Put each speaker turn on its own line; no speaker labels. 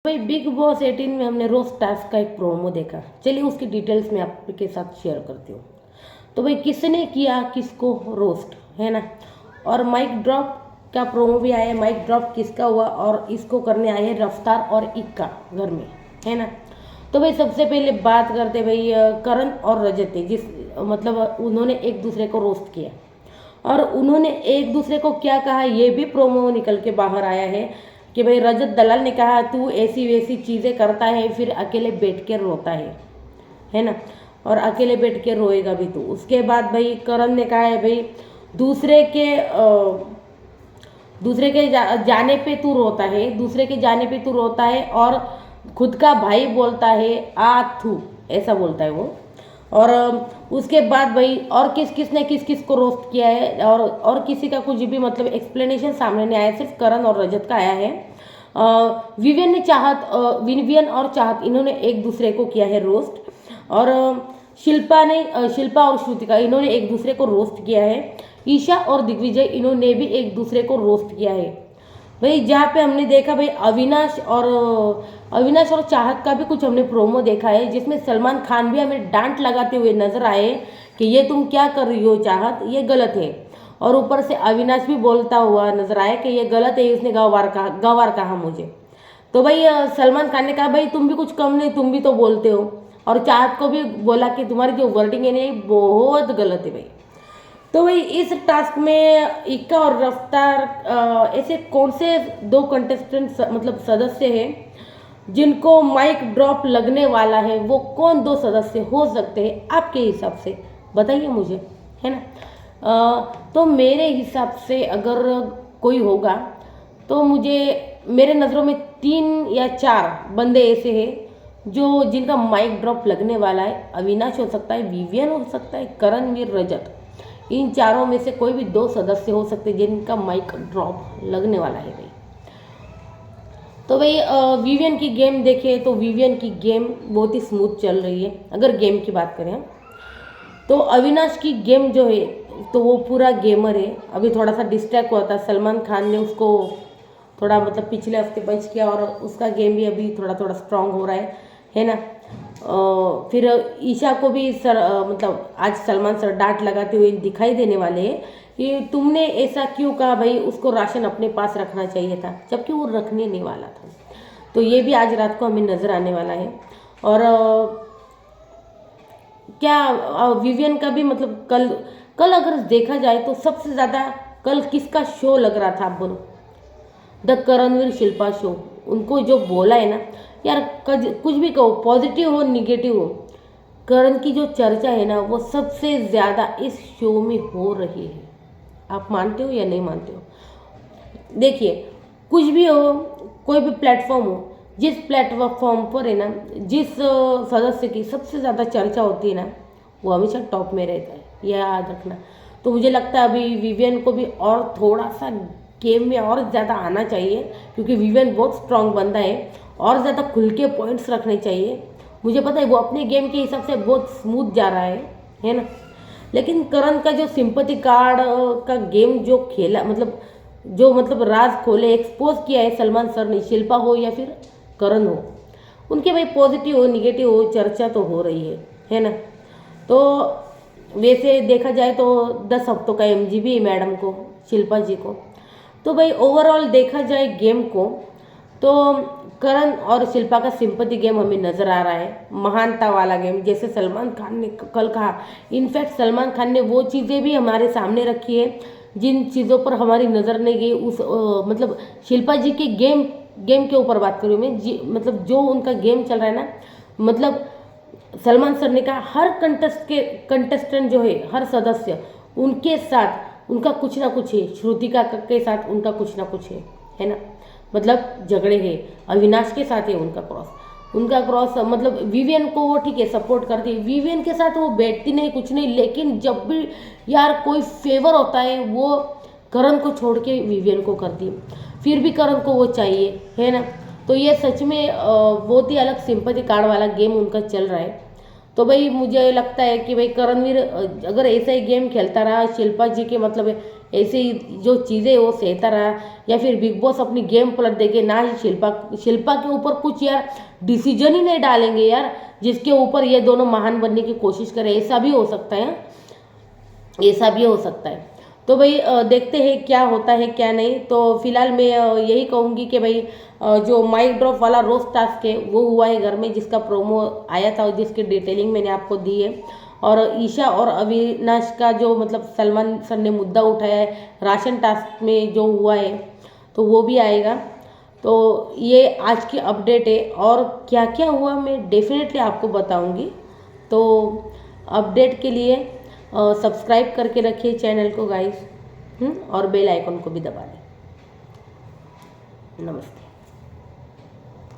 भाई big boss 18 में हमने रोस्ट टास्क का एक प्रोमो देखा। चलिए उसकी डिटेल्स मैं आपके साथ शेयर करती हूँ। तो भाई किसने किया किसको रोस्ट, है ना। और माइक ड्रॉप का प्रोमो भी आया है। माइक ड्रॉप किसका हुआ और इसको करने आए हैं रफ्तार और इक्का घर में, है ना। तो भाई सबसे पहले बात करते भाई करण और रजत थे, जिस मतलब उन्होंने एक दूसरे को रोस्ट किया और उन्होंने एक दूसरे को क्या कहा ये भी प्रोमो निकल के बाहर आया है कि भाई रजत दलाल ने कहा तू ऐसी वैसी चीज़ें करता है फिर अकेले बैठ के रोता है ना, और अकेले बैठ के रोएगा भी तू। उसके बाद भाई करण ने कहा है भाई जाने पे तू रोता है, दूसरे के जाने पे तू रोता है और खुद का भाई बोलता है आ थू, ऐसा बोलता है वो। और उसके बाद भाई और किस किस को रोस्ट किया है और किसी का कुछ भी मतलब एक्सप्लेनेशन सामने नहीं आया, सिर्फ करण और रजत का आया है। विवियन और चाहत इन्होंने एक दूसरे को किया है रोस्ट, और शिल्पा और श्रुतिका इन्होंने एक दूसरे को रोस्ट किया है। ईशा और दिग्विजय इन्होंने भी एक दूसरे को रोस्ट किया है। भाई जहाँ पे हमने देखा भाई अविनाश और चाहत का भी कुछ हमने प्रोमो देखा है, जिसमें सलमान खान भी हमें डांट लगाते हुए नजर आए कि ये तुम क्या कर रही हो चाहत, ये गलत है। और ऊपर से अविनाश भी बोलता हुआ नजर आया कि ये गलत है, उसने गवार कहा मुझे। तो भाई सलमान खान ने कहा भाई तुम भी कुछ कम नहीं, तुम भी तो बोलते हो। और चाहत को भी बोला कि तुम्हारी जो वर्डिंग है ना बहुत गलत है भाई। तो भाई इस टास्क में इक्का और रफ्तार ऐसे कौन से दो कंटेस्टेंट मतलब सदस्य हैं जिनको माइक ड्रॉप लगने वाला है, वो कौन दो सदस्य हो सकते हैं आपके हिसाब से, बताइए मुझे, है ना। तो मेरे हिसाब से अगर कोई होगा तो मुझे मेरे नज़रों में 3 या 4 बंदे ऐसे हैं जो जिनका माइक ड्रॉप लगने वाला है। अविनाश हो सकता है, विवियन हो सकता है, करणवीर, रजत, इन चारों में से कोई भी 2 सदस्य हो सकते हैं जिनका माइक ड्रॉप लगने वाला है भाई। तो भाई विवियन की गेम देखें तो विवियन की गेम बहुत ही स्मूथ चल रही है। अगर गेम की बात करें तो अविनाश की गेम जो है तो वो पूरा गेमर है। अभी थोड़ा सा डिस्ट्रैक्ट हुआ था, सलमान खान ने उसको थोड़ा मतलब पिछले हफ्ते पंच किया और उसका गेम भी अभी थोड़ा थोड़ा स्ट्रांग हो रहा है ना। फिर ईशा को भी सर मतलब आज सलमान सर डांट लगाते हुए दिखाई देने वाले हैं कि तुमने ऐसा क्यों कहा भाई, उसको राशन अपने पास रखना चाहिए था, जबकि वो रखने नहीं वाला था। तो ये भी आज रात को हमें नज़र आने वाला है। और विवियन का भी मतलब कल अगर देखा जाए तो सबसे ज़्यादा कल किसका शो लग रहा था आप बोलो, द करणवीर शिल्पा शो। उनको जो बोला है ना यार, कुछ भी कहो, पॉजिटिव हो निगेटिव हो, करण की जो चर्चा है ना वो सबसे ज़्यादा इस शो में हो रही है। आप मानते हो या नहीं मानते हो? देखिए कुछ भी हो, कोई भी प्लेटफॉर्म हो, जिस प्लेटफॉर्म पर है ना जिस सदस्य की सबसे ज़्यादा चर्चा होती है ना वो हमेशा टॉप में रहता है, यह याद रखना। तो मुझे लगता है अभी विवियन को भी और थोड़ा सा गेम में और ज़्यादा आना चाहिए, क्योंकि विवियन बहुत स्ट्रांग बंदा है, और ज़्यादा खुल के पॉइंट्स रखने चाहिए। मुझे पता है वो अपने गेम के हिसाब से बहुत स्मूथ जा रहा है ना। लेकिन करण का जो सिंपैथी कार्ड का गेम जो खेला मतलब राज खोले एक्सपोज किया है सलमान सर ने, शिल्पा हो या फिर करण हो, उनके भाई पॉजिटिव हो निगेटिव हो चर्चा तो हो रही है ना। तो वैसे देखा जाए तो 10 हफ्तों का MGB मैडम को, शिल्पा जी को। तो भाई ओवरऑल देखा जाए गेम को तो करण और शिल्पा का सिंपैथी गेम हमें नज़र आ रहा है, महानता वाला गेम, जैसे सलमान खान ने कल कहा। इनफैक्ट सलमान खान ने वो चीज़ें भी हमारे सामने रखी है जिन चीज़ों पर हमारी नज़र नहीं गई। मतलब शिल्पा जी के गेम के ऊपर बात करूँ मैं मतलब जो उनका गेम चल रहा है ना, मतलब सलमान सर ने कहा हर कंटेस्टेंट जो है, हर सदस्य उनके साथ उनका कुछ ना कुछ है, श्रुतिका के साथ उनका कुछ ना कुछ है ना। मतलब झगड़े हैं, अविनाश के साथ है उनका क्रॉस मतलब विवियन को वो ठीक है सपोर्ट करती है, विवियन के साथ वो बैठती नहीं कुछ नहीं, लेकिन जब भी यार कोई फेवर होता है वो करण को छोड़ के विवियन को करती है, फिर भी करण को वो चाहिए, है ना। तो ये सच में बहुत ही अलग सिंपैथी कार्ड वाला गेम उनका चल रहा है। तो भाई मुझे लगता है कि भाई करणवीर अगर ऐसा ही गेम खेलता रहा, शिल्पा जी के मतलब ऐसे ही जो चीज़ें वो सहता रहा, या फिर बिग बॉस अपनी गेम पलट देंगे ना ही शिल्पा के ऊपर कुछ यार डिसीजन ही नहीं डालेंगे यार, जिसके ऊपर ये दोनों महान बनने की कोशिश करें, ऐसा भी हो सकता है, ऐसा भी हो सकता है। तो भाई देखते हैं क्या होता है क्या नहीं। तो फिलहाल मैं यही कहूँगी कि भाई जो माइक ड्रॉप वाला रोज टास्क है वो हुआ है घर में, जिसका प्रोमो आया था और जिसकी डिटेलिंग मैंने आपको दी है। और ईशा और अविनाश का जो मतलब सलमान सर ने मुद्दा उठाया है राशन टास्क में जो हुआ है, तो वो भी आएगा। तो ये आज की अपडेट है, और क्या क्या हुआ मैं डेफिनेटली आपको बताऊंगी। तो अपडेट के लिए सब्सक्राइब करके रखिए चैनल को गाइस, और बेल आइकन को भी दबा दें। नमस्ते।